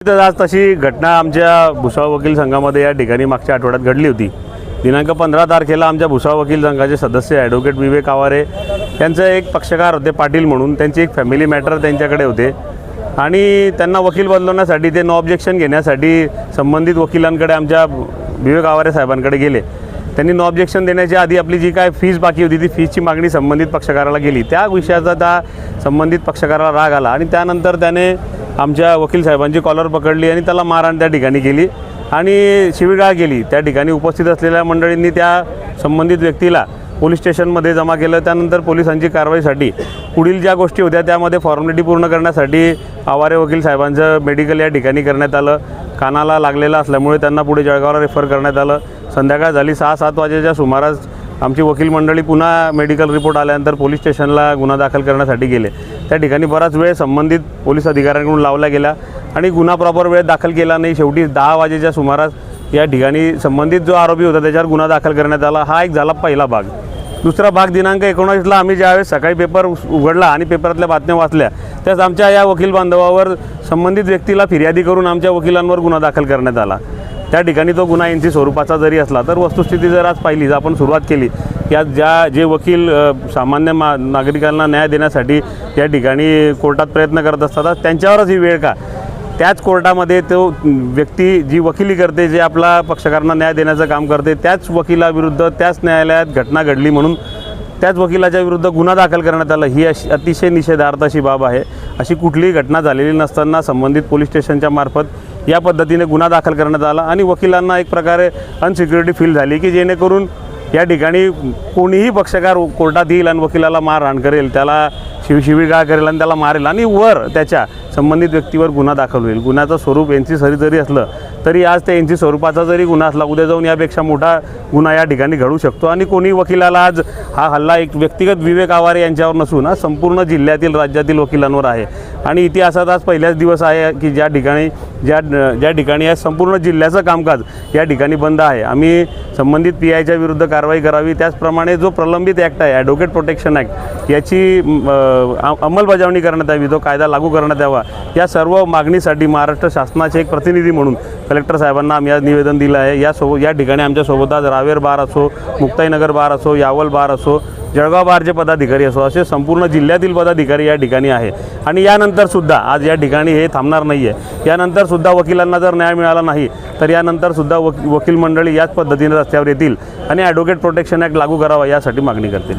आज तशी घटना आमच्या भुसावळ वकील संघामध्ये या ठिकाणी मागच्या आठवड्यात घडली होती। दिनांक 15 तारखेला आमच्या भुसावळ वकील संघाचे सदस्य ॲडव्होकेट विवेक आवारे यांचे एक पक्षकार होते पाटील म्हणून, त्यांची एक फॅमिली मॅटर त्यांच्याकडे होते आणि त्यांना वकील बदलवण्यासाठी ते नो ऑब्जेक्शन घेण्यासाठी संबंधित वकिलांकडे आमच्या विवेक आवारे साहेबांकडे गेले। त्यांनी नो ऑब्जेक्शन देण्याच्या आधी आपली जी काय फीस बाकी होती ती फीसची मागणी संबंधित पक्षकाराला केली। त्या विषयाचा त्या संबंधित पक्षकाराला राग आला आणि त्यानंतर त्याने आमच्या वकील साहेबांची कॉलर पकडली आणि त्याला मारहाण त्या ठिकाणी केली आणि शिवीगाळ केली। त्या ठिकाणी उपस्थित असलेल्या मंडळींनी त्या संबंधित व्यक्तीला पोलीस स्टेशनमध्ये जमा केलं। त्यानंतर पोलिसांची कारवाईसाठी पुढील ज्या गोष्टी होत्या त्यामध्ये फॉर्मॅलिटी पूर्ण करण्यासाठी आवारे वकील साहेबांचं मेडिकल या ठिकाणी करण्यात आलं। कानाला लागलेलं असल्यामुळे त्यांना पुढे जळगावला रेफर करण्यात आलं। संध्याकाळ झाली 6-7 वाजेच्या सुमारास आमची वकील मंडळी पुन्हा मेडिकल रिपोर्ट आल्यानंतर पोलीस स्टेशनला गुन्हा दाखल करण्यासाठी गेले। त्या ठिकाणी बराच वेळ संबंधित पोलीस अधिकाऱ्यांकडून लावला गेला आणि गुन्हा प्रॉपर वेळ दाखल केला नाही। शेवटी 10 वाजेच्या सुमारास या ठिकाणी संबंधित जो आरोपी होता त्याच्यावर गुन्हा दाखल करण्यात आला। हा एक झाला पहिला भाग। दुसरा भाग दिनांक 19ला आम्ही ज्यावेळेस सकाळी पेपर उघडला आणि पेपरातल्या बातम्या वाचल्या त्याच आमच्या या वकील बांधवावर संबंधित व्यक्तीला फिर्यादी करून आमच्या वकिलांवर गुन्हा दाखल करण्यात आला। त्या ठिकाणी तो गुन्हा एनसी स्वरूपाचा जरी असला तर वस्तुस्थिती जर आज पाहिली जर आपण सुरुवात केली की आज जे वकील सामान्य नागरिकांना न्याय देण्यासाठी या ठिकाणी कोर्टात प्रयत्न करत असतात त्यांच्यावरच ही वेळ का? त्याच कोर्टामध्ये तो व्यक्ती जी वकिली करते, जे आपला पक्षकारांना न्याय देण्याचं काम करते, त्याच वकिलाविरुद्ध त्याच न्यायालयात घटना घडली म्हणून त्याच वकिलाच्या विरुद्ध गुन्हा दाखल करण्यात आला। ही अतिशय निषेधार्ह अशी बाब आहे। अशी कुठलीही घटना झालेली नसताना संबंधित पोलीस स्टेशनच्या मार्फत या पद्धतीने गुन्हा दाखल करण्यात आला आणि वकिलांना एक प्रकारे अनसिक्युरिटी फील झाली की जेणेकरून या ठिकाणी कोणीही पक्षकार कोर्टात येईल आणि वकिलाला मारहाण करेल, त्याला शिवीगाळ करेल आणि त्याला मारेल आणि वर त्याच्या संबंधित व्यक्तीवर गुन्हा दाखल होईल। गुन्ह्याचं स्वरूप एनसी जरी असलं तरी आज त्या एनसी स्वरूपाचा जरी गुन्हा असला उद्या जाऊन यापेक्षा मोठा गुन्हा या ठिकाणी घडू शकतो आणि कोणी वकिलाला आज हा हल्ला एक व्यक्तिगत विवेक आवारे यांच्यावर नसून हा संपूर्ण जिल्ह्यातील राज्यातील वकिलांवर आहे आणि इतिहासात आज पहिलाच दिवस आहे की ज्या ठिकाणी या संपूर्ण जिल्ह्याचं कामकाज या ठिकाणी बंद आहे। आम्ही संबंधित PIच्या विरुद्ध कारवाई करावी, त्याचप्रमाणे जो प्रलंबित ॲक्ट आहे ॲडव्होकेट प्रोटेक्शन ॲक्ट याची अंमलबजावणी करण्यात यावी, तो कायदा लागू करण्यात यावा, या सर्व मागणीसाठी महाराष्ट्र शासनाचे एक प्रतिनिधी म्हणून कलेक्टर साहेबांना आम्ही आज निवेदन दिलं आहे। या ठिकाणी आमच्यासोबत आज रावेर बार असो, मुक्ताईनगर बार असो, यावल बार असो, जळगाव बारचे पदाधिकारी असो, असे संपूर्ण जिल्ह्यातील पदाधिकारी या ठिकाणी आहे आणि यानंतरसुद्धा आज या ठिकाणी हे थांबणार नाही आहे। यानंतरसुद्धा वकिलांना जर न्याय मिळाला नाही तर यानंतरसुद्धा वकील मंडळी याच पद्धतीने रस्त्यावर येतील आणि ॲडव्होकेट प्रोटेक्शन ॲक्ट लागू करावा यासाठी मागणी करतील।